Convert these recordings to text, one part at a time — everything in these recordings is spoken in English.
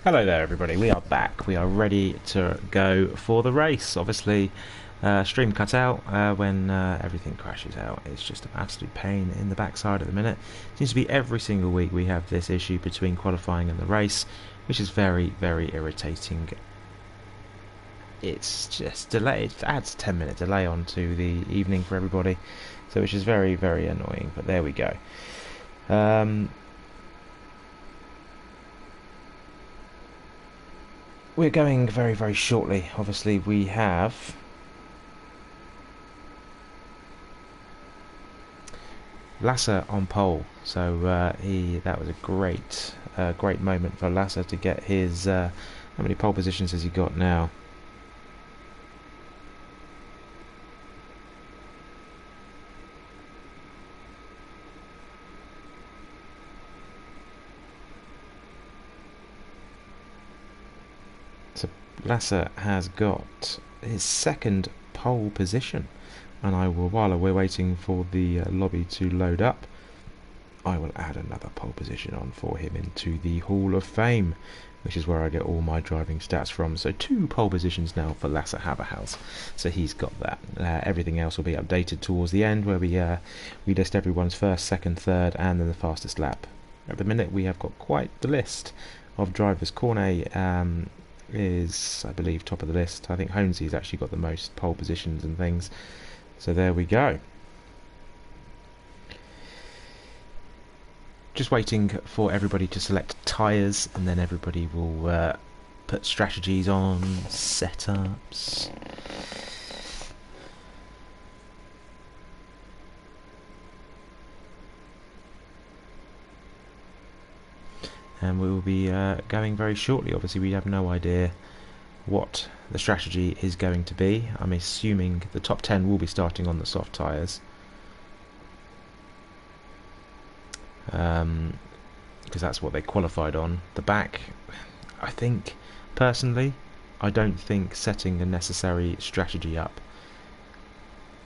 Hello there everybody, we are back. We are ready to go for the race. Obviously, stream cut out when everything crashes out. It's just an absolute pain in the backside at the minute. Seems to be every single week we have this issue between qualifying and the race, which is very, very irritating. It's just delayed. It adds 10-minute delay onto the evening for everybody, so which is very, very annoying, but there we go. We're going very, very shortly. Obviously, we have Lasser on pole, so that was a great moment for Lasser to get his. How many pole positions has he got now? So Lasser has got his second pole position, and while we're waiting for the lobby to load up, I will add another pole position on for him into the Hall of Fame, which is where I get all my driving stats from. So 2 pole positions now for Lasser Haberhaus. So he's got that. Everything else will be updated towards the end, where we list everyone's first, second, third, and then the fastest lap. At the minute, we have got quite the list of drivers. Cornet is, I believe, top of the list. I think Holmesy's actually got the most pole positions and things. So there we go. Just waiting for everybody to select tyres, and then everybody will put strategies on, setups. And we will be going very shortly. Obviously, we have no idea what the strategy is going to be. I'm assuming the top 10 will be starting on the soft tyres. Because that's what they qualified on. The back, I think, personally, I don't think setting the necessary strategy up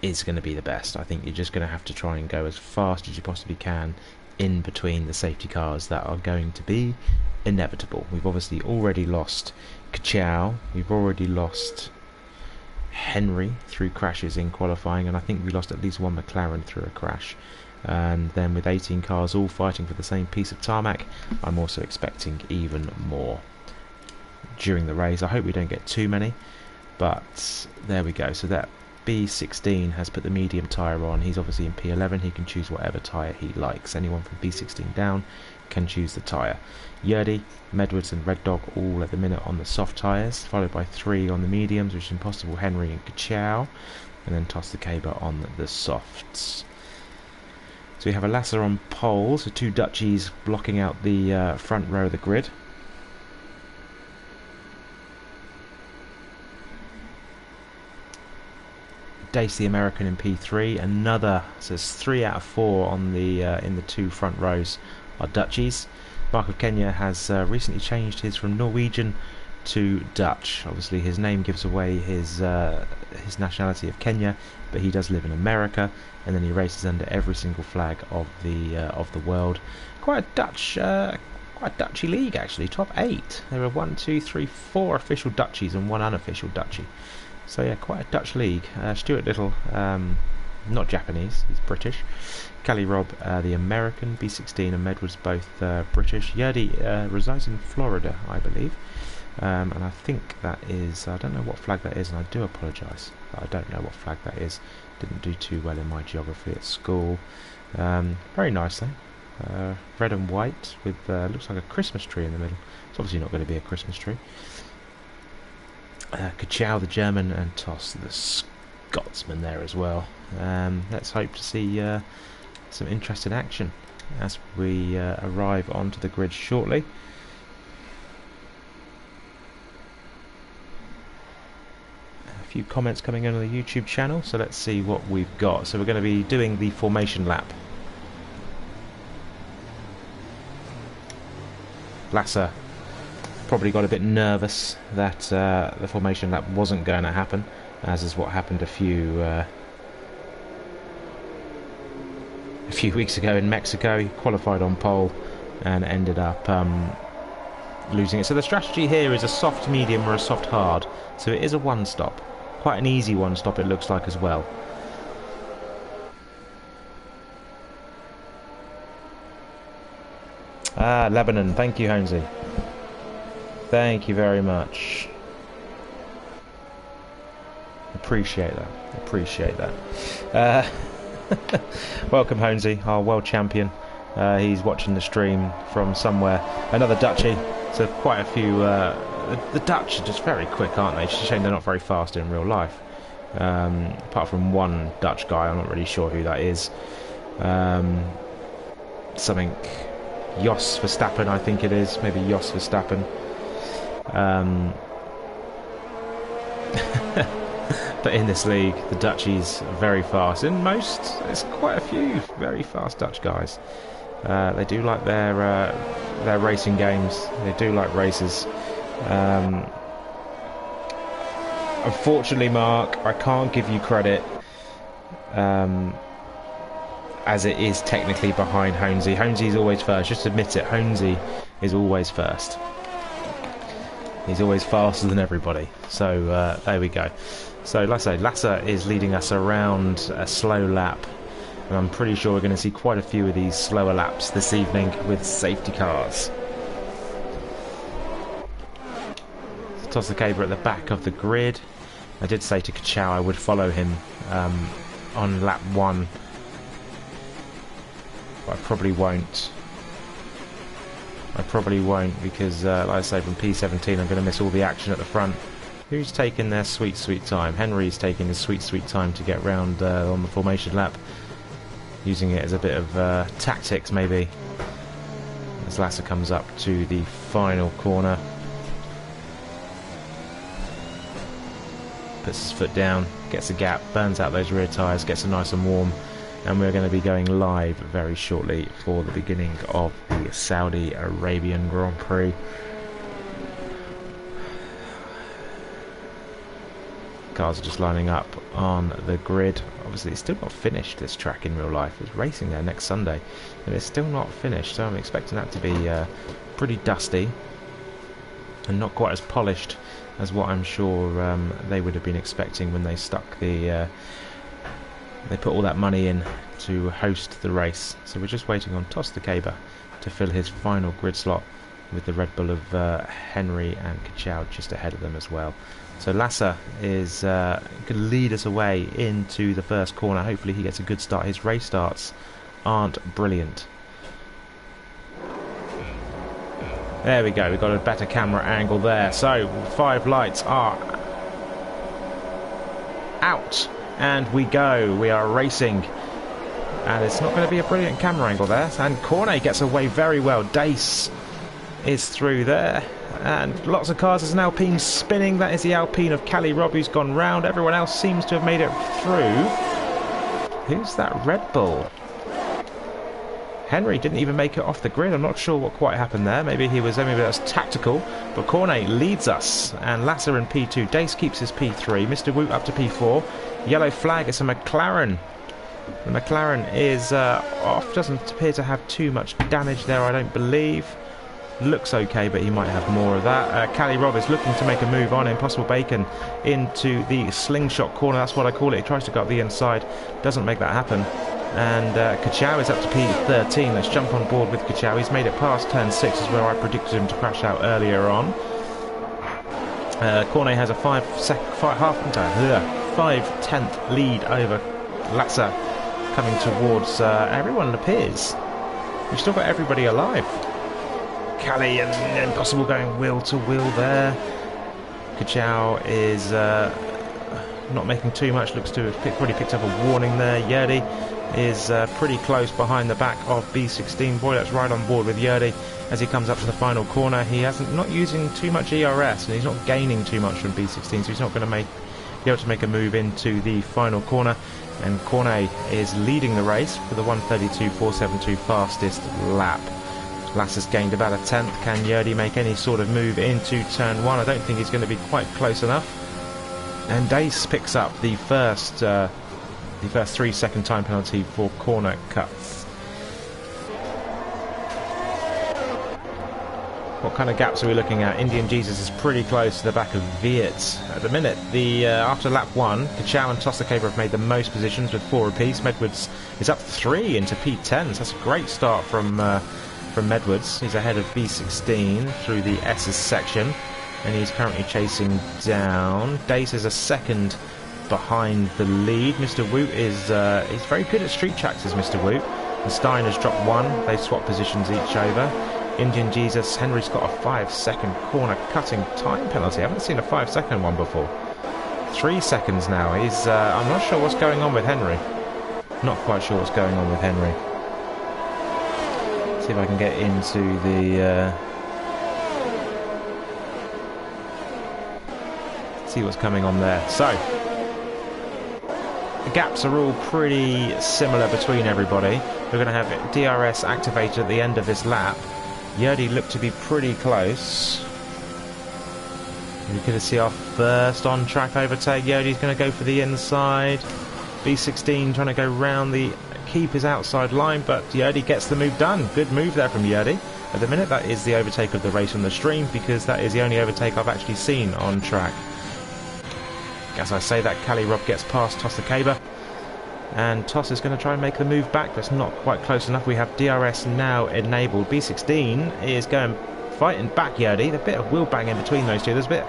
is going to be the best. I think you're just going to have to try and go as fast as you possibly can in between the safety cars that are going to be inevitable. We've obviously already lost Kachow, we've already lost Henry through crashes in qualifying, and I think we lost at least one McLaren through a crash. And then with 18 cars all fighting for the same piece of tarmac, I'm also expecting even more during the race. I hope we don't get too many, but there we go. So that B16 has put the medium tyre on. He's obviously in P11. He can choose whatever tyre he likes. Anyone from B16 down can choose the tyre. Jeddah, Medwards and Red Dog all at the minute on the soft tyres, followed by 3 on the mediums, which is Impossible, Henry and Kachow, and then Toss the Caber on the softs. So we have a Lasser on pole, so 2 Dutchies blocking out the front row of the grid. Dace the American in P3, another, so it's 3 out of 4 on the in the 2 front rows are Dutchies. Mark of Kenya has recently changed his from Norwegian to Dutch. Obviously his name gives away his nationality of Kenya, but he does live in America, and then he races under every single flag of the world. Quite a Dutchy league actually. Top 8. There are 4 official Dutchies and 1 unofficial Dutchie. So yeah, quite a Dutch league. Stuart Little, not Japanese, he's British. Cali Robb, the American, B16 and Medwards both British. Jeddah resides in Florida, I believe. And I think that is, I don't know what flag that is, and I do apologise, but I don't know what flag that is. Didn't do too well in my geography at school. Very nice though. Red and white with looks like a Christmas tree in the middle. It's obviously not going to be a Christmas tree. Kachow the German and Toss the Scotsman there as well. Let's hope to see some interesting action as we arrive onto the grid shortly. A few comments coming in on the YouTube channel, so let's see what we've got. So we're going to be doing the formation lap. Lasser probably got a bit nervous that the formation lap wasn't going to happen, as is what happened a few weeks ago in Mexico. He qualified on pole and ended up losing it. So the strategy here is a soft medium or a soft hard. So it is a one stop. Quite an easy one stop it looks like as well. Ah, Lebanon. Thank you, Holmesy. Thank you very much. Appreciate that. Appreciate that. Welcome, Holmesy, our world champion. He's watching the stream from somewhere. Another Dutchie. So quite a few. The Dutch are just very quick, aren't they? It's a shame they're not very fast in real life. Apart from one Dutch guy, I'm not really sure who that is. Something Jos Verstappen, I think it is. Maybe Jos Verstappen. But in this league, the Dutchies are very fast. In most, there's quite a few very fast Dutch guys. They do like their racing games. They do like races. Unfortunately, Mark, I can't give you credit, as it is technically behind Holmesy. Holmesy's always first. Just admit it. Holmesy is always first. He's always faster than everybody. So there we go. So like I say, Lasser is leading us around a slow lap, and I'm pretty sure we're going to see quite a few of these slower laps this evening with safety cars. Toss the Caber at the back of the grid. I did say to Kachow I would follow him on lap 1, but I probably won't. I probably won't because, like I say, from P17 I'm going to miss all the action at the front. Who's taking their sweet, sweet time? Henry's taking his sweet, sweet time to get round on the formation lap, using it as a bit of tactics, maybe. As Lasser comes up to the final corner, puts his foot down, gets a gap, burns out those rear tyres, gets it nice and warm, and we're going to be going live very shortly for the beginning of the Saudi Arabian Grand Prix. Cars are just lining up on the grid. Obviously it's still not finished, this track in real life. It's racing there next Sunday and it's still not finished, so I'm expecting that to be pretty dusty and not quite as polished as what I'm sure they would have been expecting when they stuck the they put all that money in to host the race. So we're just waiting on Toss the Caber to fill his final grid slot, with the Red Bull of Henry and Kachow just ahead of them as well. So Lasser is going to lead us away into the first corner. Hopefully he gets a good start. His race starts aren't brilliant. There we go, we've got a better camera angle there. So 5 lights are out and we go. We are racing, and it's not going to be a brilliant camera angle there. And Cornet gets away very well. Dace is through there, and lots of cars. There's an Alpine spinning. That is the Alpine of Cali Robb, who's gone round. Everyone else seems to have made it through. Who's that Red Bull? Henry didn't even make it off the grid. I'm not sure what quite happened there. Maybe that's tactical. But Cornet leads us, and Lasser in P2. Dace keeps his P3. Mr. Woot up to P4. Yellow flag. It's a McLaren. The McLaren is off. Doesn't appear to have too much damage there, I don't believe. Looks okay, but he might have more of that. Cali Robb is looking to make a move on. Impossible Bacon into the slingshot corner. That's what I call it. He tries to go up the inside. Doesn't make that happen. And Kachow is up to P13. Let's jump on board with Kachow. He's made it past turn 6, is where I predicted him to crash out earlier on. Cornet has a 5/10 lead over Lasser, coming towards everyone, it appears. We've still got everybody alive. Cali and Impossible going wheel to wheel there. Kachow is not making too much. Looks to have already picked up a warning there. Yerdy is pretty close behind the back of B16. Boy, that's right on board with Yerdy as he comes up to the final corner. He hasn't not using too much ERS, and he's not gaining too much from B16, so he's not going to be able to make a move into the final corner. And Cornet is leading the race for the 1:32.472 fastest lap. Lasser's gained about a 10th. Can Yerdy make any sort of move into turn 1? I don't think he's going to be quite close enough. And Dace picks up the first 3-second time penalty for corner cuts. What kind of gaps are we looking at? Indian Jesus is pretty close to the back of Viet. At the minute, after lap 1, Kachau and Tosakaba have made the most positions with 4 apiece. Medwards is up 3 into P10, so that's a great start from Medwards. He's ahead of B16 through the S's section, and he's currently chasing down. Dace is a second behind the lead. Mr. Woot is he's very good at street tracks, is Mr. Woot. And Stein has dropped 1. They swap positions each over. Indian Jesus, Henry's got a 5-second corner cutting time penalty. I haven't seen a 5-second one before. 3 seconds now. He's I'm not sure what's going on with Henry. Not quite sure what's going on with Henry. See if I can get into the see what's coming on there. So the gaps are all pretty similar between everybody. We're going to have DRS activated at the end of this lap. Yerdy looked to be pretty close. We're going to see our first on-track overtake. Yerdy's going to go for the inside. B16 trying to go round the keep his outside line, but Yerdy gets the move done. Good move there from Yerdy. At the minute, that is the overtake of the race on the stream, because that is the only overtake I've actually seen on track. As I say that, Cali Rob gets past Tosakaba, and Toss is going to try and make the move back, but it's not quite close enough. We have DRS now enabled. B16 is going fighting back Yerdy. A bit of wheel bang in between those two. There's a bit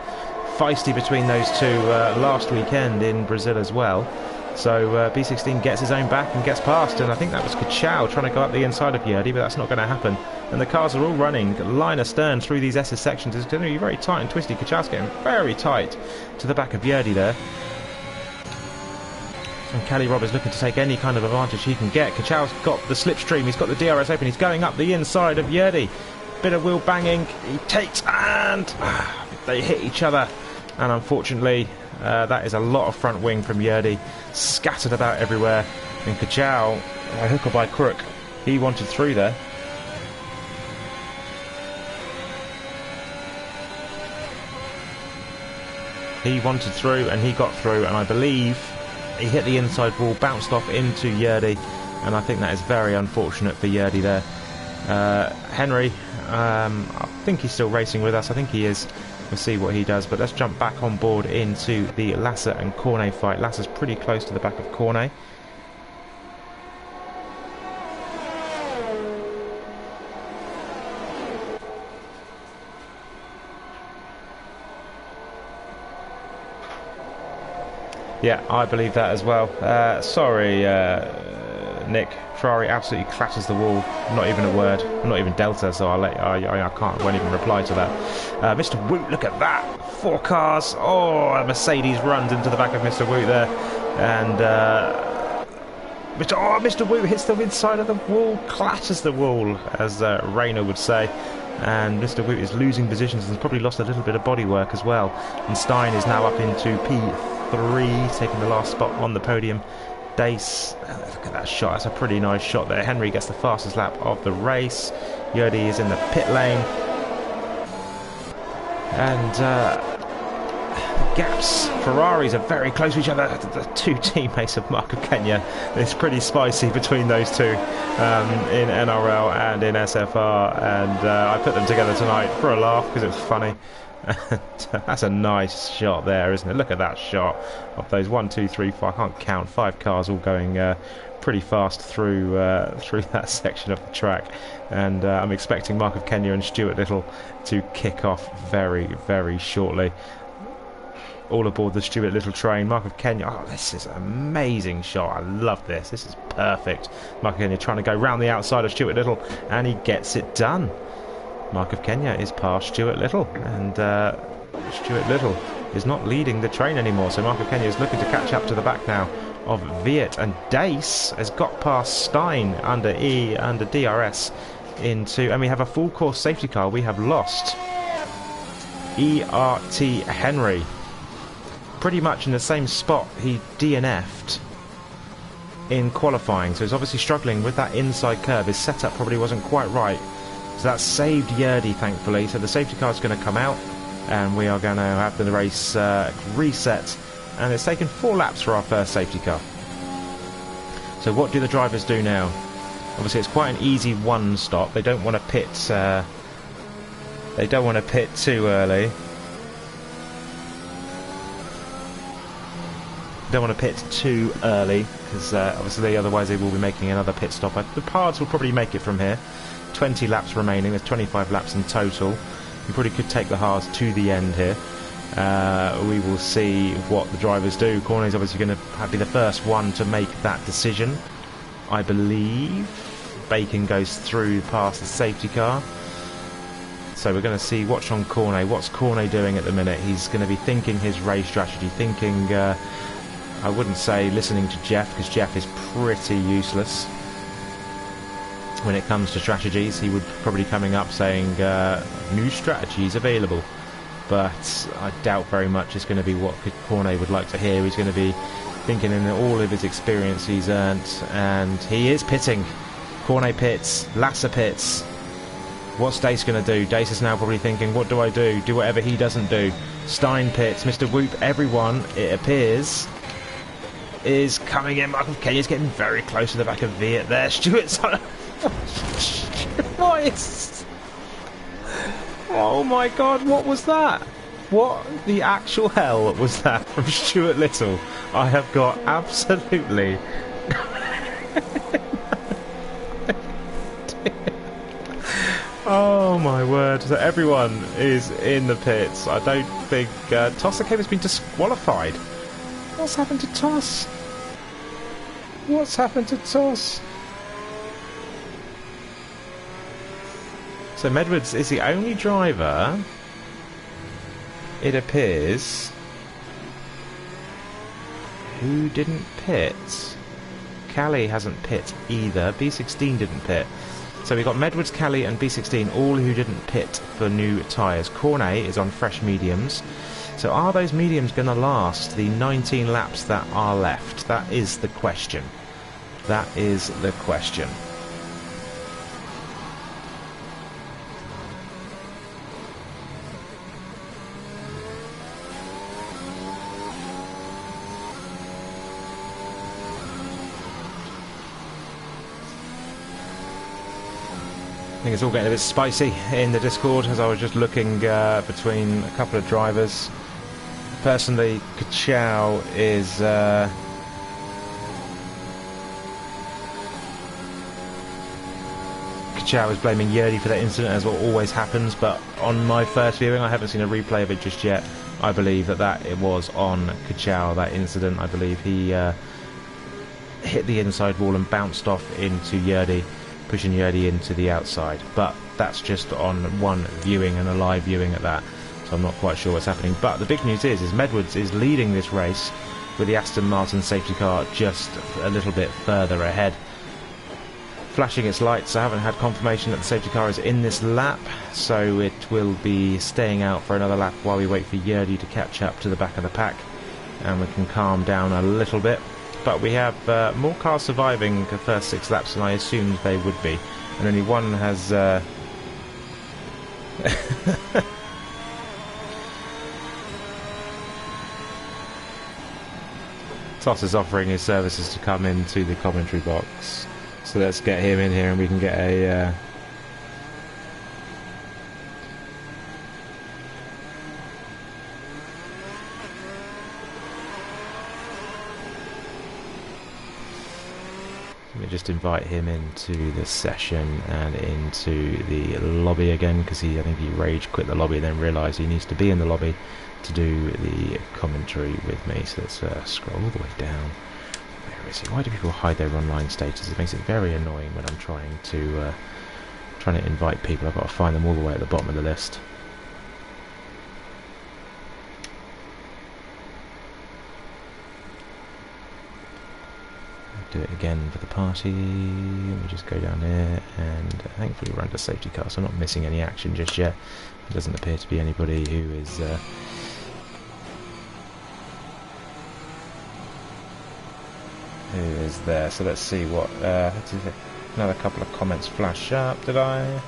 feisty between those two last weekend in Brazil as well. So B16 gets his own back and gets past, and I think that was Kachau trying to go up the inside of Yerdy, but that's not going to happen. And the cars are all running line astern through these SS sections. It's going to be very tight and twisty. Kachau's getting very tight to the back of Yerdy there. And Cali Rob is looking to take any kind of advantage he can get. Kachau's got the slipstream, he's got the DRS open, he's going up the inside of Yerdy. Bit of wheel banging, he takes, and they hit each other. And unfortunately, that is a lot of front wing from Yerdy, scattered about everywhere. And Kachau, by hook or by crook, he wanted through there. He wanted through, and he got through, and I believe he hit the inside wall, bounced off into Yerdy, and I think that is very unfortunate for Yerdy there. Henry, I think he's still racing with us. I think he is. We'll see what he does, but let's jump back on board into the Lasser and Cornet fight. Lasser's pretty close to the back of Cornet. Yeah, I believe that as well. Sorry, Nick. Ferrari absolutely clatters the wall. Not even a word. Not even Delta, so won't even reply to that. Mr. Woot, look at that. 4 cars. Oh, a Mercedes runs into the back of Mr. Woot there. And Mr. Woot hits the inside of the wall, clatters the wall, as Rayner would say. And Mr. Woot is losing positions and has probably lost a little bit of bodywork as well. And Stein is now up into P3, taking the last spot on the podium. Dace, look at that shot, that's a pretty nice shot there. Henry gets the fastest lap of the race. Yerdy is in the pit lane. And gaps, Ferraris are very close to each other. The 2 teammates of Mark of Kenya, it's pretty spicy between those two in NRL and in SFR, and I put them together tonight for a laugh because it was funny. That's a nice shot there, isn't it? Look at that shot of those 1, 2, 3, 4, I can't count, 5 cars all going pretty fast through that section of the track. And I'm expecting Mark of Kenya and Stuart Little to kick off very, very shortly. All aboard the Stuart Little train. Mark of Kenya, oh, this is an amazing shot. I love this. This is perfect. Mark of Kenya trying to go round the outside of Stuart Little, and he gets it done. Mark of Kenya is past Stuart Little, and Stuart Little is not leading the train anymore, so Mark of Kenya is looking to catch up to the back now of Viet, and Dace has got past Stein under DRS into, and we have a full course safety car. We have lost ERT Henry pretty much in the same spot he DNF'd in qualifying, so he's obviously struggling with that inside curve. His setup probably wasn't quite right. So that saved Yerdy, thankfully. So the safety car is going to come out, and we are going to have the race reset. And it's taken 4 laps for our first safety car. So what do the drivers do now? Obviously, it's quite an easy 1 stop. They don't want to pit They don't want to pit too early. Don't want to pit too early because obviously otherwise they will be making another pit stop. The Pards will probably make it from here. 20 laps remaining. There's 25 laps in total. You probably could take the Haas to the end here. We will see what the drivers do. Cornet's obviously going to be the first one to make that decision, I believe. Bacon goes through past the safety car. So we're going to see, watch on Cornet. What's Cornet doing at the minute? He's going to be thinking his race strategy, thinking, I wouldn't say listening to Jeff, because Jeff is pretty useless when it comes to strategies. He would probably coming up saying new strategies available, but I doubt very much it's going to be what Cornet would like to hear. He's going to be thinking in all of his experience he's earned, and he is pitting. Cornet pits, Lasser pits. What's Dace going to do? Dace is now probably thinking, what do I do? Do whatever he doesn't do. Stein pits, Mr. Whoop, everyone, it appears, is coming in. Michael Kenya's getting very close to the back of Viet there. Stewart's on. What is... Oh my god, what was that? What the actual hell was that from Stuart Little? I have got absolutely... Oh my word. So everyone is in the pits. I don't think... Tossa has been disqualified. What's happened to Toss? What's happened to Toss? So Medwards is the only driver, it appears, who didn't pit. Callie hasn't pit either. B16 didn't pit. So we got Medwards, Callie and B16, all who didn't pit for new tyres. Cornet is on fresh mediums. So are those mediums going to last the 19 laps that are left? That is the question. That is the question. I think it's all getting a bit spicy in the Discord as I was just looking between a couple of drivers. Personally, Kachow is blaming Yerdy for that incident, as what always happens, but on my first viewing I haven't seen a replay of it just yet. I believe that it was on Kachow, that incident. I believe he hit the inside wall and bounced off into Yerdy, pushing Yerdy into the outside, but that's just on one viewing and a live viewing at that, so I'm not quite sure what's happening. But the big news is Medwards is leading this race with the Aston Martin safety car just a little bit further ahead, flashing its lights. I haven't had confirmation that the safety car is in this lap, so it will be staying out for another lap while we wait for Yerdy to catch up to the back of the pack and we can calm down a little bit. But we have more cars surviving the first 6 laps than I assumed they would be, and only one has Toss is offering his services to come into the commentary box, so let's get him in here and we can get a let me just invite him into the session and into the lobby again, because I think he rage quit the lobby and then realised he needs to be in the lobby to do the commentary with me. So let's scroll all the way down. Where is he? Why do people hide their online status? It makes it very annoying when I'm trying to invite people. I've got to find them all the way at the bottom of the list. Do it again for the party. Let me just go down here and thankfully we're under safety car, so I'm not missing any action just yet. There doesn't appear to be anybody who is there. So let's see what another couple of comments flash up. Did I?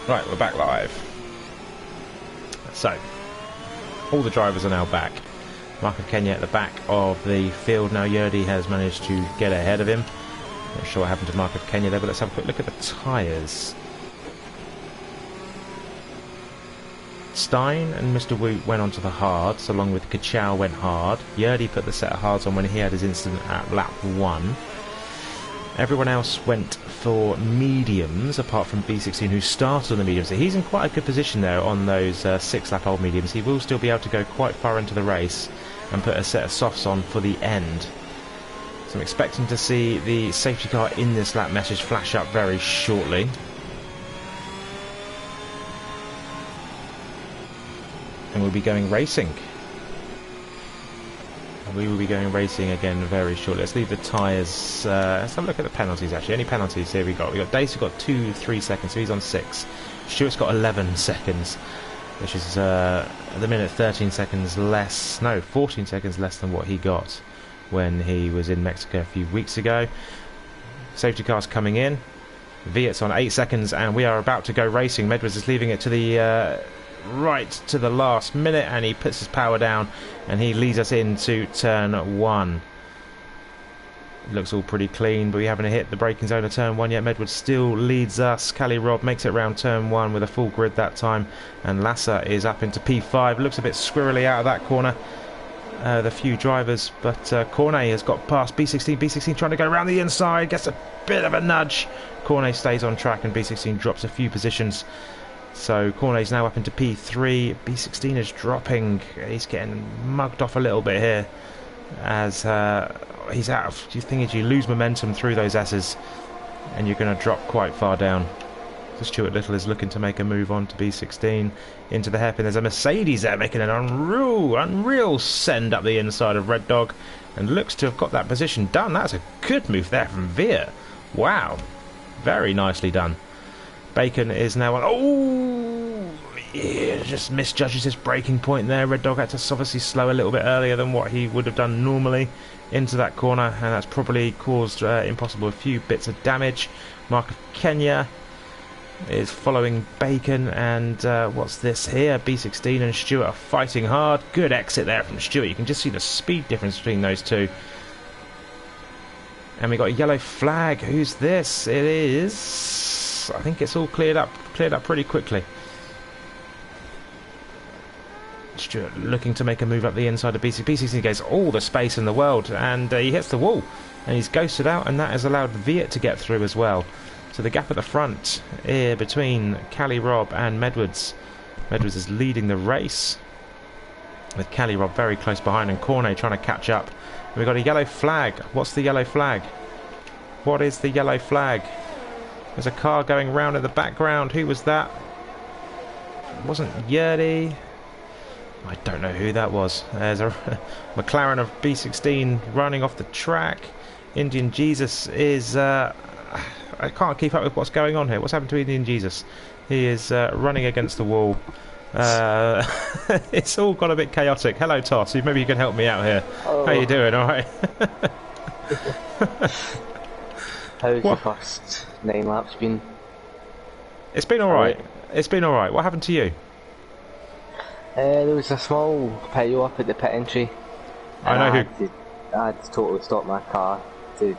Right, we're back live. So all the drivers are now back. Michael Kenya at the back of the field now. Yerdy has managed to get ahead of him. Not sure what happened to Michael Kenya there, but let's have a quick look at the tyres. Stein and Mr. Woot went onto the hards, along with Kachow went hard. Yerdy put the set of hards on when he had his incident at lap 1. Everyone else went for mediums, apart from B16, who started on the mediums. So he's in quite a good position there on those 6-lap-old mediums. He will still be able to go quite far into the race and put a set of softs on for the end. So I'm expecting to see the safety car in this lap message flash up very shortly. And we'll be going racing. We will be going racing again very shortly. Let's leave the tyres. Let's have a look at the penalties, actually. Any penalties here we got? We've got Dacey got 2-3 seconds, so he's on 6. Stuart's got 11 seconds, which is at the minute 13 seconds less. No, 14 seconds less than what he got when he was in Mexico a few weeks ago. Safety car's coming in. Viet's on 8 seconds, and we are about to go racing. Medwards is leaving it to the right to the last minute, and he puts his power down and he leads us into turn 1. Looks all pretty clean, but we haven't hit the braking zone of turn 1 yet. Medwards still leads us. Cali Rob makes it round turn 1 with a full grid that time, and Lassa is up into P5. Looks a bit squirrely out of that corner, the few drivers, but Cornet has got past B16. B16 trying to go around the inside, gets a bit of a nudge. Cornet stays on track and B16 drops a few positions. So Cornet's now up into P3. B16 is dropping. He's getting mugged off a little bit here as he's out of... The thing is, you lose momentum through those S's and you're going to drop quite far down. So Stuart Little is looking to make a move on to B16 into the hairpin. There's a Mercedes there making an unreal send up the inside of Red Dog and looks to have got that position done. That's a good move there from Viet. Wow, very nicely done. Bacon is now on... Oh! Yeah, just misjudges his braking point there. Red Dog had to obviously slow a little bit earlier than what he would have done normally into that corner, and that's probably caused Impossible a few bits of damage. Mark of Kenya is following Bacon, and what's this here? B16 and Stuart are fighting hard. Good exit there from Stuart. You can just see the speed difference between those two. And we got a yellow flag. Who's this? It is... I think it's all cleared up pretty quickly. Stuart looking to make a move up the inside of BC. BCC gets all the space in the world, and he hits the wall, and he's ghosted out, and that has allowed Viet to get through as well. So the gap at the front here between Cali Rob and Medwards. Medwards is leading the race, with Cali Rob very close behind, and Cornet trying to catch up. And we've got a yellow flag. What's the yellow flag? What is the yellow flag? There's a car going round in the background. Who was that? It wasn't Yerdy. I don't know who that was. There's a McLaren of B16 running off the track. Indian Jesus is... I can't keep up with what's going on here. What's happened to Indian Jesus? He is running against the wall. It's all got a bit chaotic. Hello, Toss. Maybe you can help me out here. Oh. How you doing? All right. How's the first 9 laps been? It's been alright. It's been alright. What happened to you? There was a small pile up at the pit entry. I know who. I had to totally stop my car to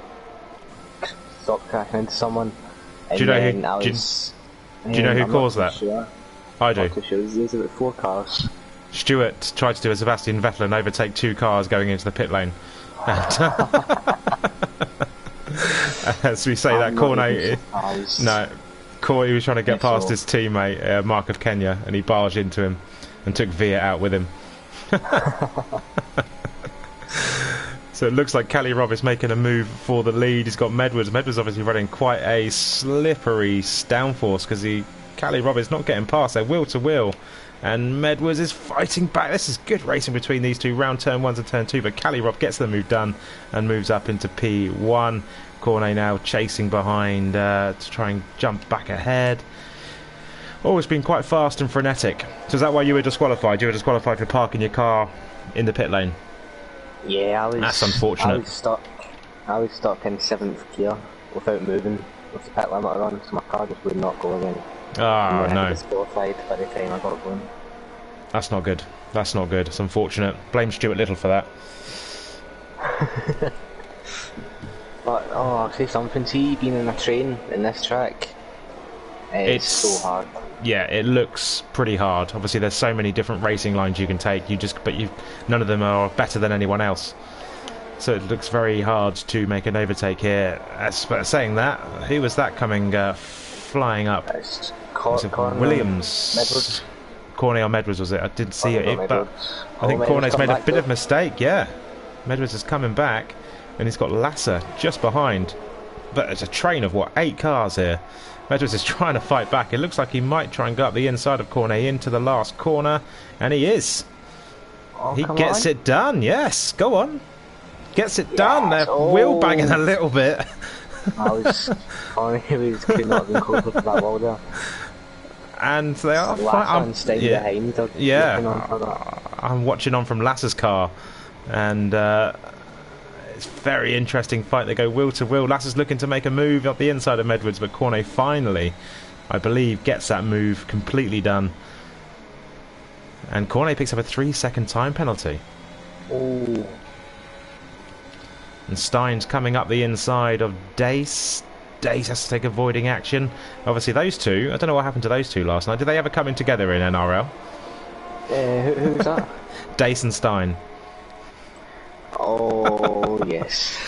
stop crashing into someone. Do you know who? Do you know who caused that? Sure. I do. I'm not too sure. There's about 4 cars. Stuart tried to do a Sebastian Vettel and overtake 2 cars going into the pit lane. As we say, that Cornet... No, Corey was trying to get past his teammate, Mark of Kenya, and he barged into him and took Viet out with him. So it looks like Cali Rob is making a move for the lead. He's got Medwards. Medwards obviously running quite a slippery downforce because Cali Rob is not getting past. They're wheel to wheel. And Medwards is fighting back. This is good racing between these two. Round turn 1 and turn 2. But Cali Rob gets the move done and moves up into P1. Cornet now chasing behind to try and jump back ahead. Oh, it's been quite fast and frenetic. So is that why you were disqualified? You were disqualified for parking your car in the pit lane? Yeah, I was. That's unfortunate. I was stuck in 7th gear without moving with the pit limiter on, so my car just would not go again. Oh, no. I was disqualified by the time I got going. That's not good. That's not good. It's unfortunate. Blame Stuart Little for that. But, I'll say something. See, being in a train in this track, it's so hard. yeah, it looks pretty hard. Obviously, there's so many different racing lines you can take. None of them are better than anyone else. So it looks very hard to make an overtake here. As for saying that, who was that coming flying up? Was it Williams? Medwards. Cornet or Medwards, was it? I didn't see it, but I think Medwards Cornet's made a back bit though. of mistake. Yeah, Medwards is coming back, and he's got Lasser just behind. But there's a train of, what, 8 cars here. Medwards is trying to fight back. It looks like he might try and go up the inside of Cornet into the last corner, and he is. Oh, He come gets on. it done. Yes, go on. Gets it done. They're wheel banging a little bit. I was could not have been closer to that wall there. And they are Staying behind. I'm watching on from Lasser's car, and it's a very interesting fight. They go wheel to wheel. Lasser's looking to make a move up the inside of Medwards, but Cornet finally, I believe, gets that move completely done. And Cornet picks up a 3-second time penalty. Oh. And Stein's coming up the inside of Dace. Dace has to take avoiding action. Obviously, those two, I don't know what happened to those two last night. Did they ever come in together in NRL? Who's that? Dace and Stein. Oh, yes.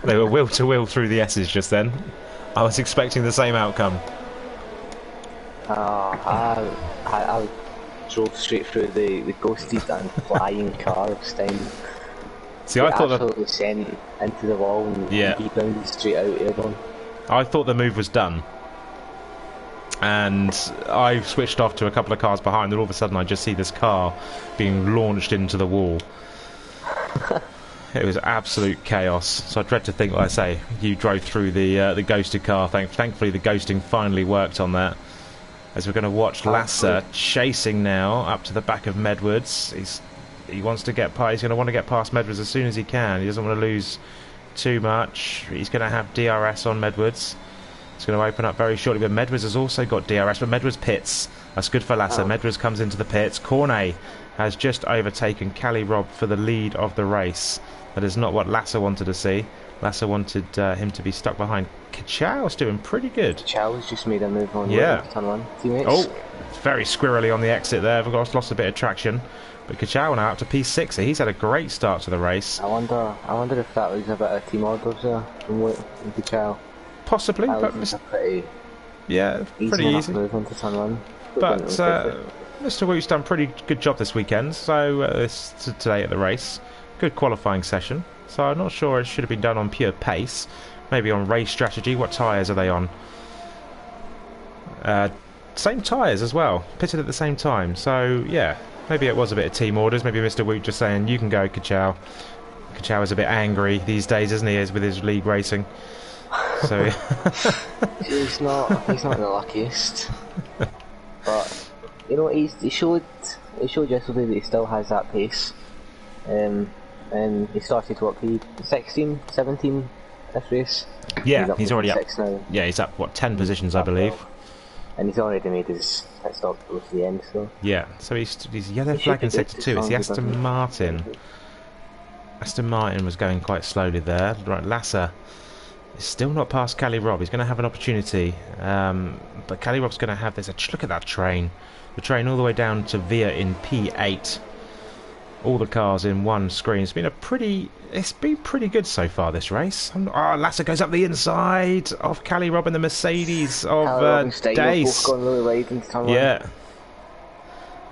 They were wheel to wheel through the S's just then. I was expecting the same outcome. I drove straight through the ghosted and flying car of Stein. See, I thought absolutely sent into the wall and he bounded straight out airborne. I thought the move was done, and I switched off to a couple of cars behind, and all of a sudden I just see this car being launched into the wall. It was absolute chaos. So I dread to think, like I say, you drove through the ghosted car. Thankfully, the ghosting finally worked on that. As we're going to watch Lasser chasing now up to the back of Medwards. He wants to get past. He's going to want to get past Medwards as soon as he can. He doesn't want to lose too much. He's going to have DRS on Medwards. It's going to open up very shortly, but Medwards has also got DRS, but Medwards pits. That's good for Lasser. Medwards comes into the pits. Cornet has just overtaken Cali Robb for the lead of the race. That is not what Lasser wanted to see. Lasser wanted him to be stuck behind. Kachow's doing pretty good. Kachow's just made a move on turn one. Teammates. Oh, very squirrely on the exit there. We've lost a bit of traction. But Kachow now up to P6. He's had a great start to the race. I wonder if that was a bit of team orders there from Kachow. Possibly, but pretty easy. Move into turn one. But Mr. Woot's done pretty good job this weekend. So today at the race, good qualifying session. So I'm not sure it should have been done on pure pace. Maybe on race strategy. What tyres are they on? Same tyres as well. Pitted at the same time. So yeah. Maybe it was a bit of team orders. Maybe Mr. Woot just saying, you can go, Kachow. Kachow is a bit angry these days, isn't he, with his league racing. So he's not the luckiest. But you know, he showed yesterday that he still has that pace. And he started what, 16, 17 this race. Yeah, he's already up. Now. Yeah, he's up 10 positions, I believe. And he's already made his pit stop close to the end, so... Yeah, so he's yellow flag in sector 2. It's the Aston Martin. Aston Martin was going quite slowly there. Right, Lasser is still not past Cali Robb. He's going to have an opportunity. But Cali Robb's going to have this... Look at that train. The train all the way down to Via in P8. All the cars in one screen. It's been pretty good so far, this race. Lasser goes up the inside of Cali Robb and the Mercedes of Dace. Yeah.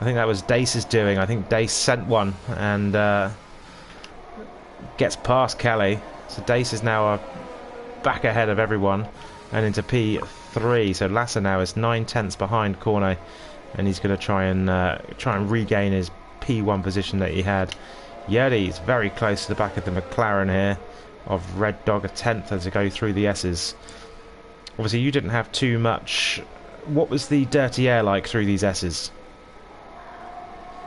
I think that was Dace's doing. I think Dace sent one and gets past Cali. So Dace is now back ahead of everyone and into P3. So Lasser now is 9/10 behind Cornet, and he's going to try and regain his P1 position that he had. Yeti's very close to the back of the McLaren here of Red Dog, a 10th as they go through the S's. Obviously you didn't have too much. What was the dirty air like through these S's?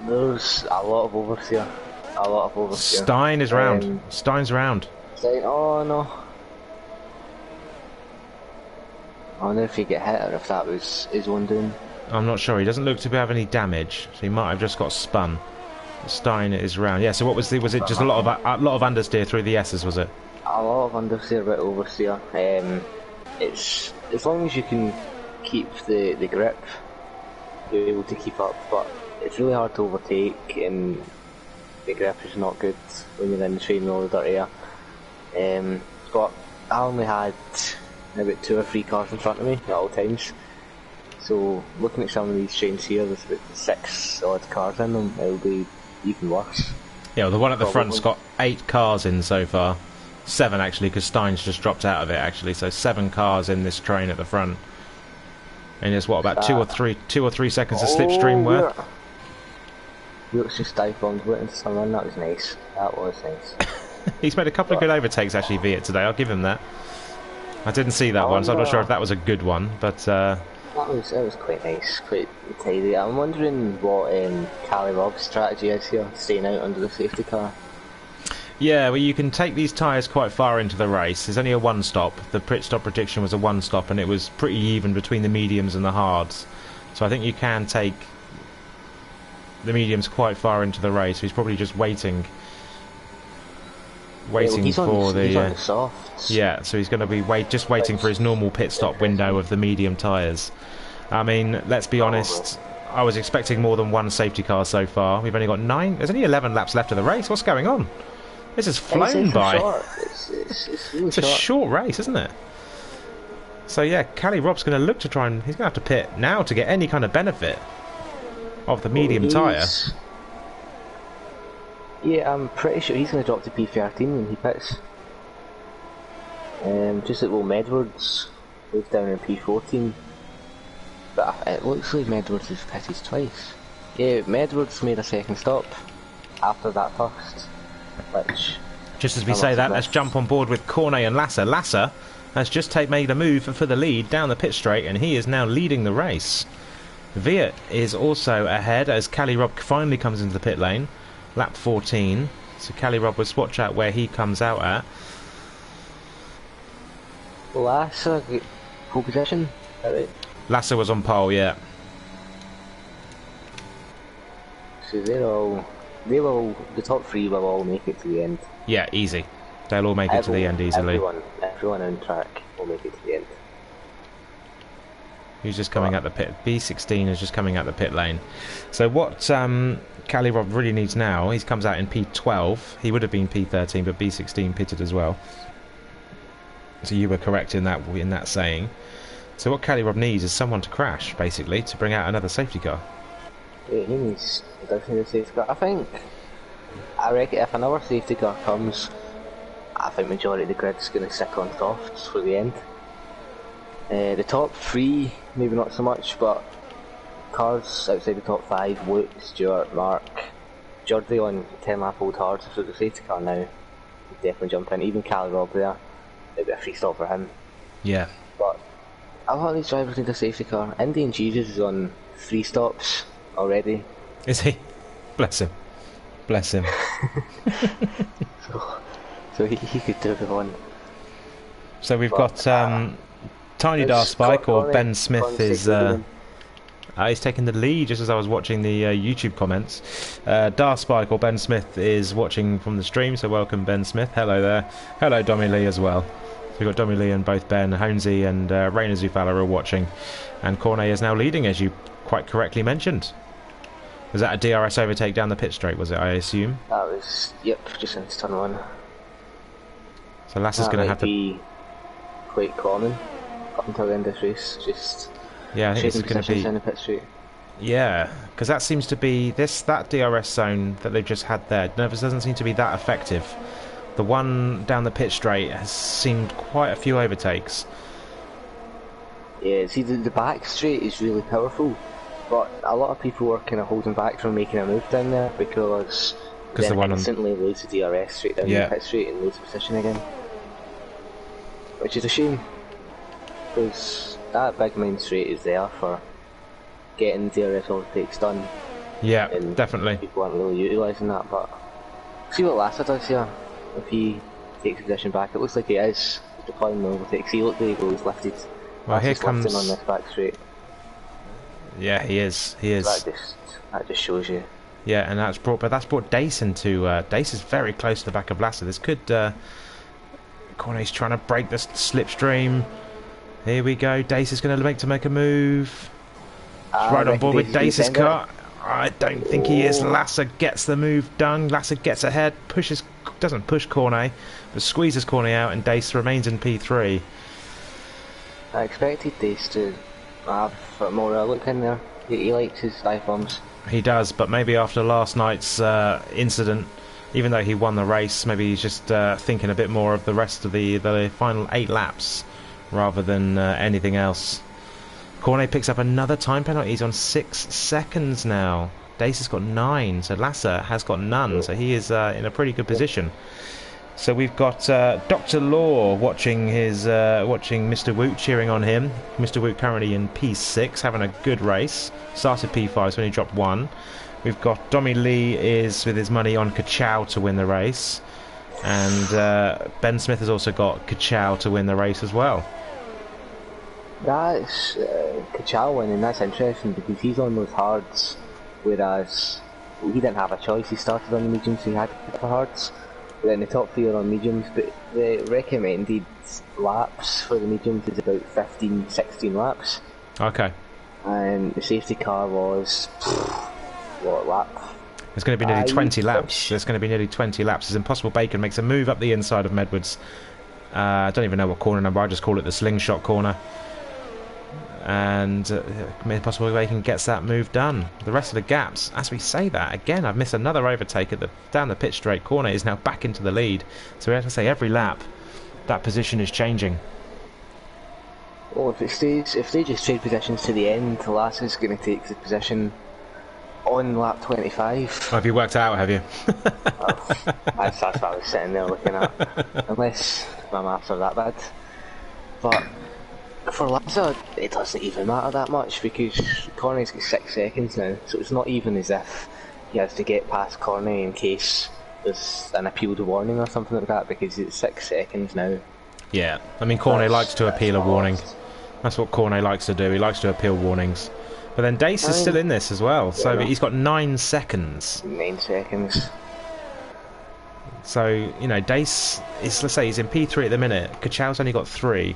There's a lot of oversteer. Stein is round. Stein's round. Oh no. I wonder if he get hit or if that was his own doing. I'm not sure. He doesn't look to have any damage, so he might have just got spun. Stein is round. Yeah. So what was was it just a lot of understeer through the S's? Was it? A lot of understeer, a bit oversteer. It's as long as you can keep the grip you're able to keep up, but it's really hard to overtake, and the grip is not good when you're in the train or the dirt air. But I only had about 2 or 3 cars in front of me at all times. So looking at some of these trains here, there's about 6 odd cars in them. It'll be even worse. Yeah, well, the one at the front's got 8 cars in so far. 7 actually, because Stein's just dropped out of it actually. So 7 cars in this train at the front. And there's what, about 2 or 3 seconds of slipstream worth. York's just dive bombed went into someone. That was nice. That was nice. He's made a couple of good overtakes actually, Viet, today. I'll give him that. I didn't see that one, so I'm not sure if that was a good one, but that was quite nice, quite tidy. I'm wondering what Cali Rob's strategy is here, staying out under the safety car. Yeah, well, you can take these tyres quite far into the race. There's only a 1-stop. The pit stop prediction was a 1-stop, and it was pretty even between the mediums and the hards. So I think you can take the mediums quite far into the race. He's probably just waiting for the he's on the softs. Yeah, so he's going to be waiting for his normal pit stop window of the medium tyres. I mean, let's be honest, I was expecting more than 1 safety car so far. We've only got 9. There's only 11 laps left of the race. What's going on? This has flown by. It's really a short race, isn't it? So yeah, Cali Rob's going to look to try and... He's going to have to pit now to get any kind of benefit of the medium tyre. Yeah, I'm pretty sure he's going to drop to P13 when he pits. Just like Will Medwards moved down in P14. But it looks like Medwards has pitted twice. Yeah, Medwards made a second stop after that first. Which, just as we say that, let's jump on board with Cornet and Lasser. Lasser has just made a move for the lead down the pit straight, and he is now leading the race. Viet is also ahead as Cali Rob finally comes into the pit lane. Lap 14. So Cali Rob will watch out where he comes out at. Lasser, pole position, is that right? Lasser was on pole, yeah. So the top 3 will all make it to the end. Yeah, easy. They'll all make it to the end easily. Everyone on track will make it to the end. Who's just coming out the pit? B16 is just coming out the pit lane. So what Cali Rob really needs now, he comes out in P12. He would have been P13, but B16 pitted as well. So you were correct in that saying. So what Cali Rob needs is someone to crash, basically, to bring out another safety car. Yeah, he does need a safety car. I reckon if another safety car comes, I think majority of the grid's going to stick on softs for the end. The top 3, maybe not so much, but cars outside the top 5, Luke, Stuart, Mark, Jordi on 10 lap old hards, so the safety car now, he'd definitely jump in. Even Cali Rob there, it'd be a free stop for him. Yeah. But a lot of these drivers need a safety car. Indian Jesus is on 3 stops already. Is he? Bless him. Bless him. so he could do it one. So we've got Tiny Darspike, or Ben Smith is... he's taking the lead just as I was watching the YouTube comments. Darspike, or Ben Smith, is watching from the stream, so welcome Ben Smith. Hello there. Hello Dommy Lee as well. So we've got Dommy Lee and both Ben, Honesy and Rainer Zufala are watching. And Cornet is now leading, as you quite correctly mentioned. Was that a DRS overtake down the pit straight, was it, I assume? That was, yep, just in turn 1. So Lasser's going to have to... be quite common up until the end of this race, just... Yeah, I think this is going to be... in the pit straight. Yeah, because that seems to be... that DRS zone that they've just had there, doesn't seem to be that effective. The one down the pit straight has seemed quite a few overtakes. Yeah, see, the back straight is really powerful, but a lot of people are kind of holding back from making a move down there because then the one instantly lose the DRS straight down the pit straight and lose position again. Which is a shame, because that big main straight is there for getting DRS overtakes done. Yeah, and definitely. People aren't really utilising that, but see what Lasser does here. If he takes position back, it looks like he is deploying the overtakes. See, look, there he goes, lifted. Well, here comes... on this back straight. Yeah, he is. That just shows you. Yeah, and that's brought Dace into... Dace is very close to the back of Lasser. This could... Cornet's trying to break the slipstream. Here we go. Dace is going to make a move. I Right on reckon board with Dace is Dace's gonna defend car. I don't think he is. Lasser gets the move done. Lasser gets ahead, doesn't push Cornet, but squeezes Cornet out, and Dace remains in P3. it. I expected Dace to have more of a look in there. He likes his dive bombs. He does, but maybe after last night's incident, even though he won the race, maybe he's just thinking a bit more of the rest of the final 8 laps rather than anything else. Cornet picks up another time penalty. He's on 6 seconds now. Dace has got 9, so Lasser has got none, so he is in a pretty good position. So we've got Dr. Law watching Mr. Woot, cheering on him. Mr. Woot currently in P6, having a good race. Started P5, so only dropped 1. We've got Dommy Lee is with his money on Kachow to win the race, and Ben Smith has also got Kachow to win the race as well. That's Kachow winning. That's interesting because he's on those hards, whereas he didn't have a choice. He started on the mediums, so he had to pick the hards. But then the top 3 are on mediums, but the recommended laps for the mediums is about 15-16 laps. Okay. And the safety car was what lap? There's going to be nearly 20 laps. There's going to be nearly 20 laps. As Impossible Bacon makes a move up the inside of Medwards. I don't even know what corner number. I just call it the slingshot corner. And Impossible Bacon gets that move done. The rest of the gaps, as we say that, again, I've missed another overtake down the pit straight. Corner is now back into the lead. So we have to say every lap, that position is changing. Well, if they just trade positions to the end, Lasser's going to take the position on lap 25. Oh, have you worked out, have you? Well, that's what I was sitting there looking at. Unless my maths are that bad. But for Lasser, it doesn't even matter that much because Cornet's got 6 seconds now, so it's not even as if he has to get past Cornet in case there's an appealed warning or something like that, because it's 6 seconds now. Yeah, I mean Cornet likes to appeal a warning. That's what Cornet likes to do. He likes to appeal warnings. But then Dace is still in this as well, so he's got 9 seconds. 9 seconds. So, you know, Dace is, let's say, he's in P3 at the minute. Kachow's only got 3.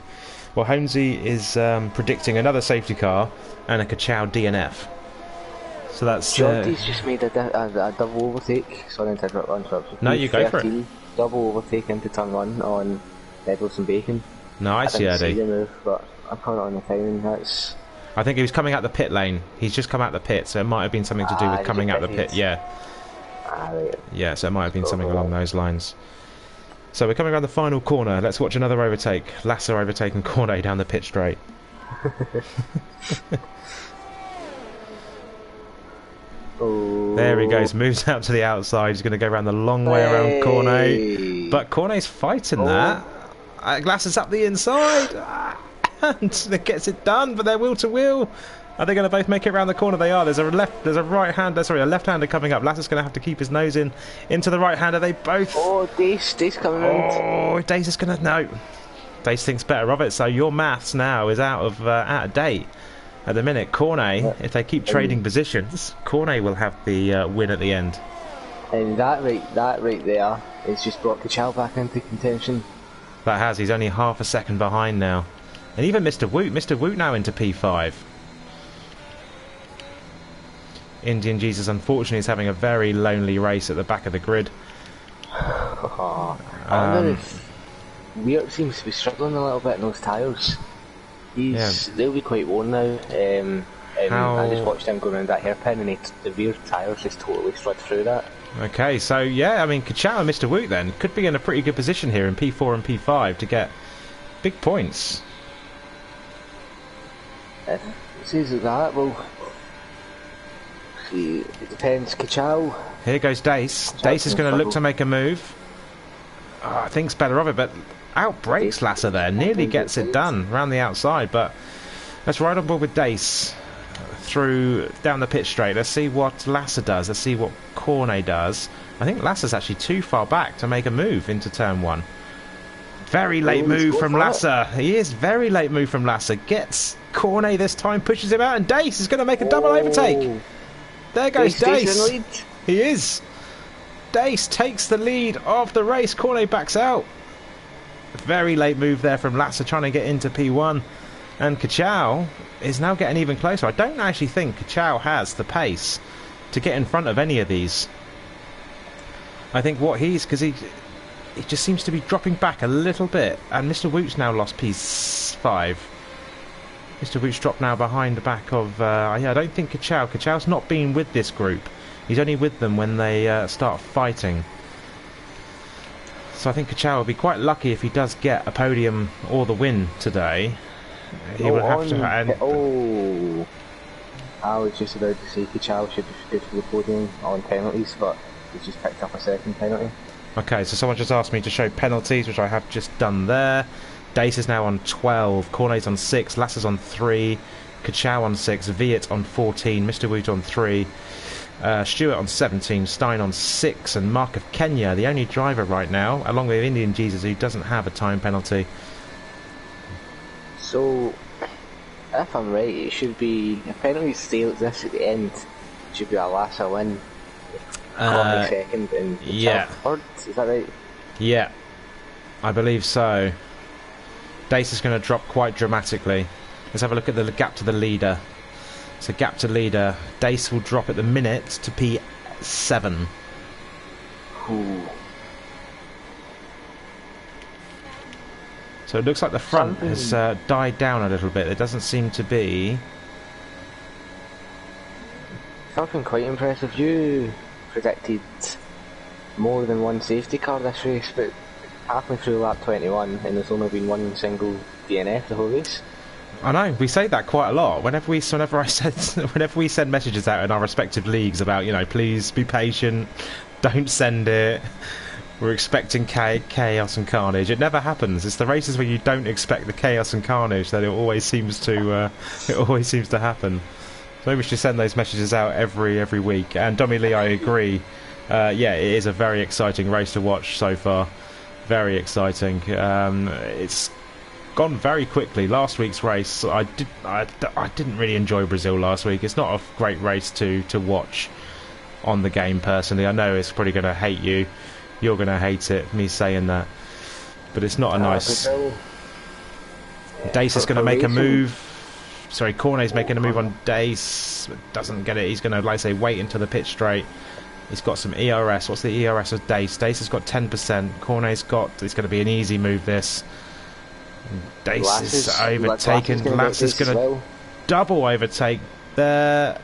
Well, Holmesy is predicting another safety car and a Kachow DNF. So that's... Jordy's just made a double overtake. Sorry to interrupt. No, you go for it. Double overtake into turn 1 on Edwards and Bacon. Nice, I didn't see the Eddie. move, but I'm calling it on the timing. That's... I think he was coming out the pit lane. He's just come out the pit, so it might have been something to do with coming out the pit. Yeah. Right. Yeah, so it might have been something along those lines. So we're coming around the final corner. Let's watch another overtake. Lasser overtaking Cornet down the pit straight. There he goes. Moves out to the outside. He's going to go around the long way around Cornet. But Cornet's fighting that. Lasser's up the inside. And it gets it done, but they're wheel to wheel. Are they going to both make it around the corner? They are. There's a left-hander coming up. Lasser's going to have to keep his nose into the right-hander. They both... Oh, Dace coming around. Oh, Dace is going to... No. Dace thinks better of it, so your maths now is out of date. At the minute, Cornet, if they keep trading positions, Cornet will have the win at the end. And that right there has just brought Kachow back into contention. That has. He's only half a second behind now. And even Mr. Woot now into P5. Indian Jesus, unfortunately, is having a very lonely race at the back of the grid. I wonder if Weird seems to be struggling a little bit in those tyres. They'll be quite worn now. I just watched him go around that hairpin and the rear tyres just totally slid through that. Okay, so yeah, I mean, Kachow and Mr. Woot then could be in a pretty good position here in P4 and P5 to get big points. It says that, well, see, it depends. Kachow. Here goes Dace. Dace is going to look to make a move. Thinks better of it, but outbreaks Lasser there. Nearly gets it done round the outside, but let's ride on board with Dace down the pit straight. Let's see what Lasser does. Let's see what Cornet does. I think Lasser's actually too far back to make a move into turn 1. Very late move from Lasser. He is very late move from Lasser. Gets Cornet this time, pushes him out, and Dace is going to make a double overtake. There goes Dace. He is. Dace takes the lead of the race. Cornet backs out. Very late move there from Lasser, trying to get into P1. And Kachow is now getting even closer. I don't actually think Kachow has the pace to get in front of any of these. I think what because he just seems to be dropping back a little bit. And Mr. Woot's now lost P5. Mr. Woot's dropped now behind the back of... yeah, I don't think Kachow's not been with this group. He's only with them when they start fighting. So I think Kachow will be quite lucky if he does get a podium or the win today. He will have to... I was just about to say Kachow should be good for the podium on penalties, but he's just picked up a second penalty. Okay, so someone just asked me to show penalties, which I have just done there. Dace is now on 12, Cornet's on 6, Lasser's on 3, Kachow on 6, Viet on 14, Mr. Woot on 3, Stewart on 17, Stein on 6, and Mark of Kenya, the only driver right now, along with Indian Jesus, who doesn't have a time penalty. So, if I'm right, it should be a penalty stay like this at the end. It should be a Lasser win, Cornet second, and yeah, third. Is that right? Yeah, I believe so. Dace is going to drop quite dramatically. Let's have a look at the gap to the leader. So gap to leader, Dace will drop at the minute to P7. Ooh. So it looks like the front has died down a little bit. There doesn't seem to be... Something quite impressive. You predicted more than one safety car this race, but halfway through lap 21 and there's only been one single DNF the whole race. I know, we say that quite a lot. Whenever we send messages out in our respective leagues about, you know, please be patient, don't send it, we're expecting chaos and carnage. It never happens. It's the races where you don't expect the chaos and carnage that it always seems to happen. So maybe we should send those messages out every week. And Dommy Lee, I agree. Yeah, it is a very exciting race to watch so far. Very exciting. It's gone very quickly. Last week's race, I didn't really enjoy Brazil last week. It's not a great race to watch on the game personally. I know it's probably going to hate you. You're going to hate it, me saying that. But it's not a nice... Dace is going to make a move. Sorry, Cornet's making a move on Dace. Doesn't get it. He's going to, like I say, wait until the pit straight. He's got some ERS. What's the ERS of Dace? Dace has got 10%. Cornet's got... It's going to be an easy move, this. Dace is overtaken. Lass is going to double overtake there.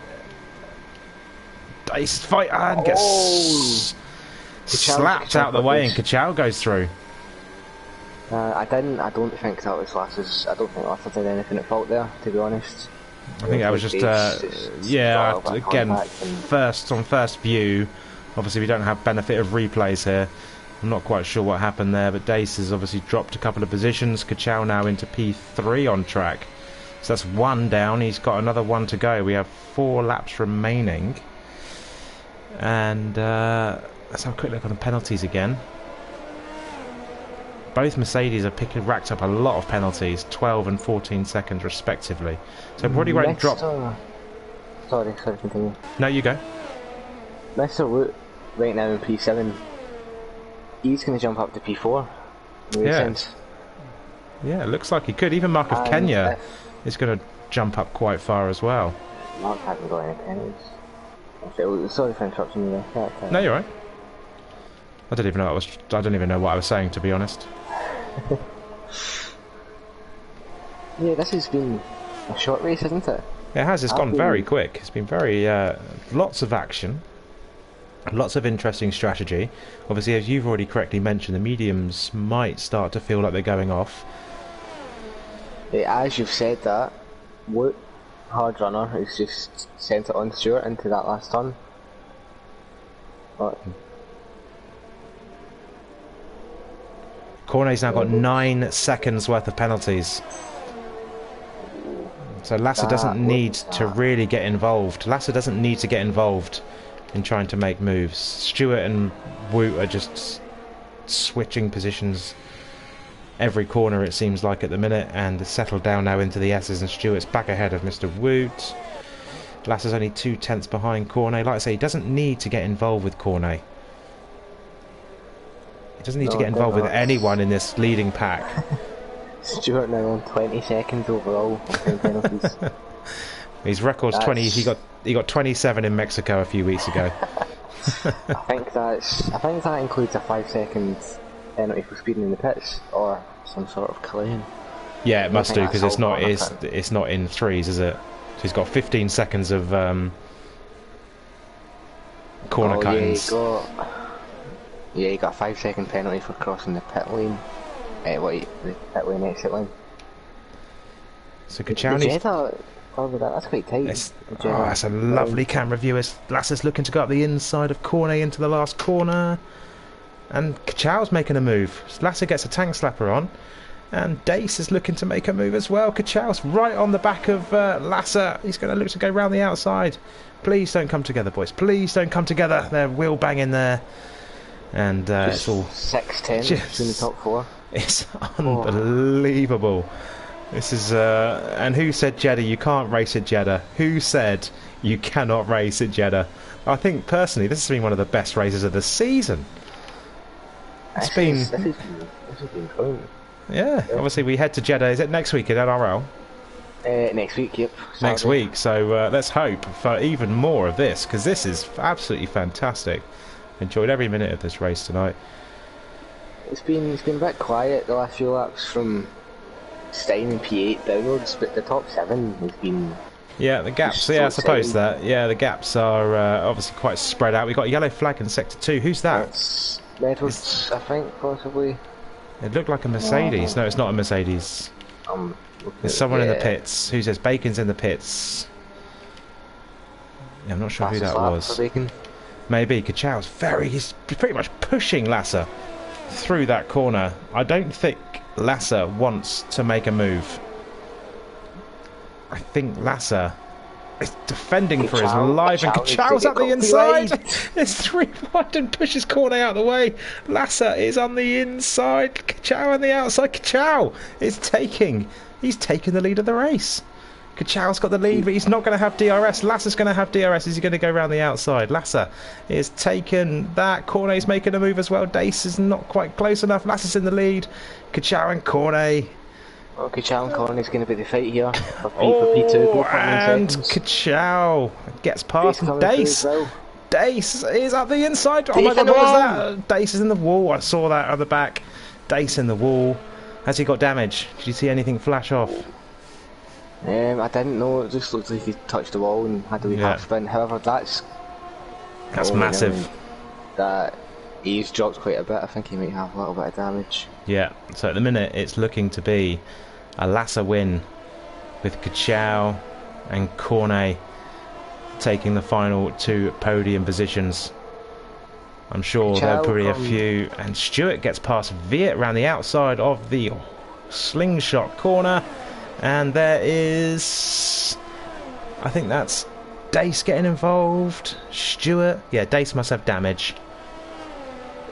Dace fight and gets slapped out the way, and Kachow goes through. I don't think that was Lass's. I don't think Lass did anything at fault there, to be honest. I think that was just yeah. Again, first view. Obviously, we don't have benefit of replays here. I'm not quite sure what happened there, but Dace has obviously dropped a couple of positions. Kachow now into P3 on track. So that's one down. He's got another one to go. We have 4 laps remaining. And let's have a quick look on the penalties again. Both Mercedes have racked up a lot of penalties, 12 and 14 seconds respectively. So probably won't drop... Sorry, continue. No, you go. Mr. Woot right now in P7. He's going to jump up to P4. Yeah. Yeah, it looks like he could. Even Mark of Kenya is going to jump up quite far as well. Mark hasn't got any penalties. Sorry for interrupting you there. No, you're right. I don't even know what I was saying, to be honest. Yeah, this has been a short race, hasn't it? It has. It's gone very quick. It's been very lots of action, lots of interesting strategy. Obviously, as you've already correctly mentioned, the mediums might start to feel like they're going off. As you've said that, Woot, hard runner, has just sent it on Stewart into that last turn. But Cornet's now got 9 seconds worth of penalties. So Lasser doesn't need to really get involved. Lasser doesn't need to get involved in trying to make moves. Stewart and Woot are just switching positions every corner, it seems like, at the minute, and settled down now into the S's, and Stewart's back ahead of Mr. Woot. Lasser's only 2/10 behind Cornet. Like I say, he doesn't need to get involved with Cornet. He doesn't need to get involved with anyone in this leading pack. Stewart now on 20 seconds overall on 10 penalties. His record's 20. He got 27 in Mexico a few weeks ago. I think that includes a 5-second penalty for speeding in the pits or some sort of collision. Yeah, it must do, because it's not in threes, is it? So he's got 15 seconds of corner cuttings. Yeah, he got a 5-second penalty for crossing the pit lane. The pit lane exit line. So Kachowni's... That's quite tight. That's a lovely camera view. Lasser's looking to go up the inside of Cornet into the last corner. And Kachow's making a move. Lasser gets a tank slapper on. And Dace is looking to make a move as well. Kachow's right on the back of Lasser. He's going to look to go round the outside. Please don't come together, boys. Please don't come together. They're wheel banging there. And it's all 6-10 in the top 4. It's unbelievable. This is and who said Jeddah? You can't race at Jeddah. Who said you cannot race at Jeddah? I think personally this has been one of the best races of the season. This has been fun. Yeah, obviously we head to Jeddah. Is it next week in NRL? Next week, yep. Saturday. Next week. So let's hope for even more of this, because this is absolutely fantastic. Enjoyed every minute of this race tonight. It's been a bit quiet the last few laps from Stein and P8 downwards, but the top 7 has been... Yeah, the gaps, yeah, I suppose that. Yeah, the gaps are obviously quite spread out. We've got a yellow flag in Sector 2. Who's that? It's Edwards, I think, possibly. It looked like a Mercedes. No, it's not a Mercedes. There's someone in the pits. Who says Bacon's in the pits? Yeah, I'm not sure who that was. Maybe. Kachow's he's pretty much pushing Lasser through that corner. I don't think Lasser wants to make a move. I think Lasser is defending for his life, and Kachow's at the inside. It's 3 wide and pushes Cornet out of the way. Lasser is on the inside. Kachow on the outside. Kachow is he's taking the lead of the race. Kachow's got the lead, but he's not going to have DRS. Lasser's going to have DRS. Is he going to go around the outside? Lasser is taken that. Cornet's making a move as well. Dace is not quite close enough. Lasser's in the lead. Kachow and Cornet. Well, Kachow and Cornet's going to be the fight here for P2. And Kachow gets past Dace. Dace is at the inside. Oh my god, what was that? Dace is in the wall. I saw that on the back. Dace in the wall. Has he got damage? Did you see anything flash off? I didn't know. It just looked like he touched the wall and had a wee half spin. However, that's massive. That he's dropped quite a bit. I think he might have a little bit of damage. Yeah. So at the minute, it's looking to be a Lasser win, with Kachow and Cornet taking the final 2 podium positions. I'm sure there'll probably a few. And Stewart gets past Viet around the outside of the slingshot corner. And there is... I think that's Dace getting involved. Stewart. Yeah, Dace must have damage.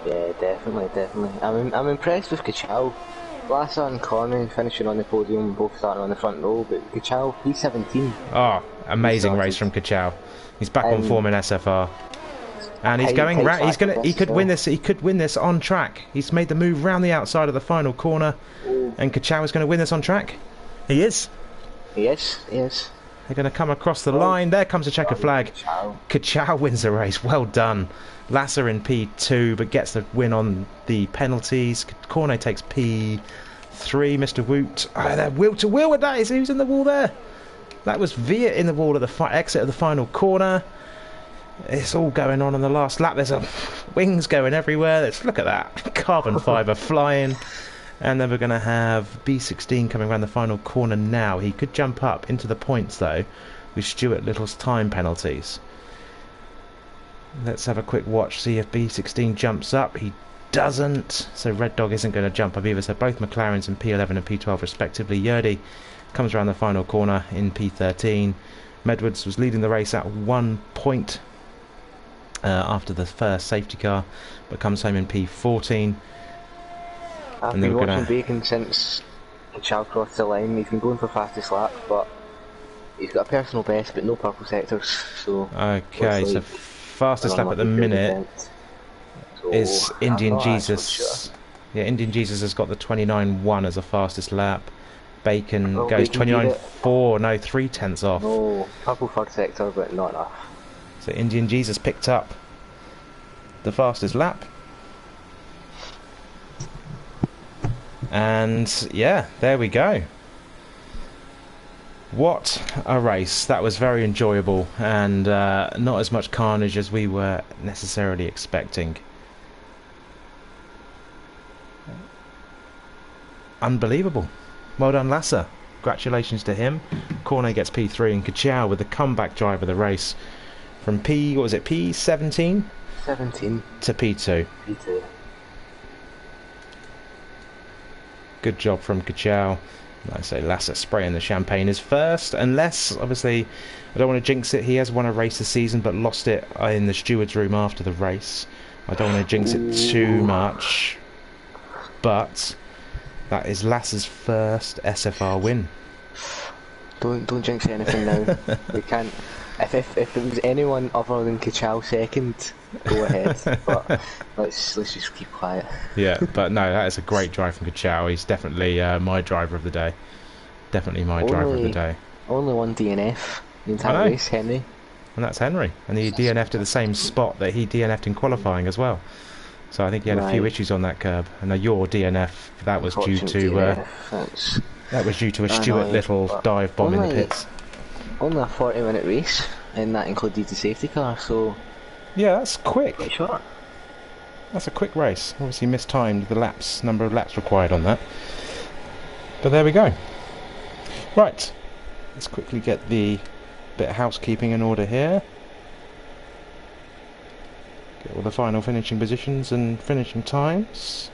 Yeah, definitely. I'm impressed with Kachow. Lasser and Cornet finishing on the podium, both starting on the front row, but Kachow, he's 17. Oh, amazing race from Kachow. He's back on form in SFR. And he's going round. He could win this. He could win this on track. He's made the move round the outside of the final corner, and Kachow is going to win this on track. He is. He is. They're going to come across the line. There comes a checker flag. Kachow wins the race. Well done. Lasser in P2, but gets the win on the penalties. Cornet takes P3. Mr. Woot. Oh, they're wheel to wheel with that. Who's in the wall there? That was Viet in the wall at the exit of the final corner. It's all going on in the last lap. There's wings going everywhere. Look at that. Carbon fibre flying. And then we're going to have B16 coming around the final corner now. He could jump up into the points, though, with Stuart Little's time penalties. Let's have a quick watch, see if B16 jumps up. He doesn't, so Red Dog isn't going to jump up either. So both McLarens in P11 and P12 respectively. Yerdy comes around the final corner in P13. Medwards was leading the race at 1 point after the first safety car, but comes home in P14. I've been watching Bacon since Kachow crossed the line. He's been going for fastest lap, but he's got a personal best, but no purple sectors. So okay, so fastest lap at the minute is Indian Jesus. Yeah, Indian Jesus has got the 29.1 as the fastest lap. Bacon goes Bacon beat it. 29.4, no, 3/10 off. No, purple third sector, but not enough. So Indian Jesus picked up the fastest lap. And yeah, there we go. What a race. That was very enjoyable, and not as much carnage as we were necessarily expecting. Unbelievable. Well done, Lasser. Congratulations to him. Cornet gets P3, and Kachow with the comeback drive of the race from P17? 17 to P2. P2. Good job from Kachow. Like I say, Lasser spraying the champagne is first, unless, obviously, I don't want to jinx it. He has won a race this season, but lost it in the steward's room after the race. I don't want to jinx it too much, but that is Lasser's first SFR win. Don't jinx anything now. We can't. If it was anyone other than Kachow second, go ahead. But let's just keep quiet. Yeah, but no, that is a great drive from Kachow. He's definitely my driver of the day. Definitely my driver of the day. Only one DNF the entire race, Henry. And that's Henry. And he DNF'd to the same spot that he DNF'd in qualifying as well. So I think he had a few issues on that curb. And your DNF, that was due to a Stuart Little dive bomb in the pits. Only a 40-minute race, and that included the safety car, so... Yeah, that's quick. Quite short. That's a quick race. Obviously mistimed the number of laps required on that. But there we go. Right, let's quickly get the bit of housekeeping in order here. Get all the final finishing positions and finishing times.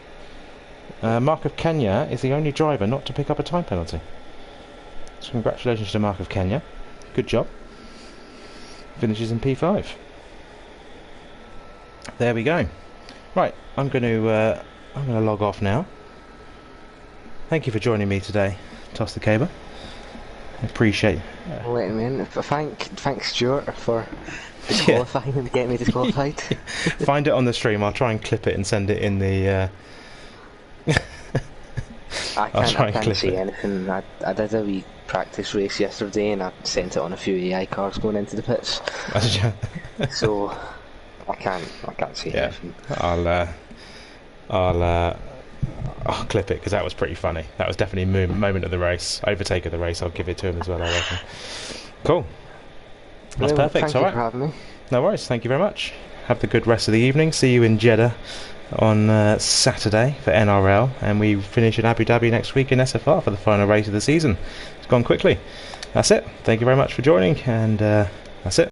Mark of Kenya is the only driver not to pick up a time penalty. So congratulations to Mark of Kenya. Good job. Finishes in P5. There we go. Right, I'm going to log off now. Thank you for joining me today, Toss the Caber. I appreciate. Wait a minute. Thanks Stuart for disqualifying and getting me disqualified. Find it on the stream. I'll try and clip it and send it in the. I can't see anything. I did a wee practice race yesterday and I sent it on a few AI cars going into the pits. So I can't see anything. I'll clip it because that was pretty funny. That was definitely a moment of the race, overtake of the race. I'll give it to him as well, I reckon. Cool. That's perfect. Thank you for having me. No worries. Thank you very much. Have the good rest of the evening. See you in Jeddah on Saturday for NRL, and we finish in Abu Dhabi next week in SFR for the final race of the season. It's gone quickly. That's it. Thank you very much for joining, and that's it.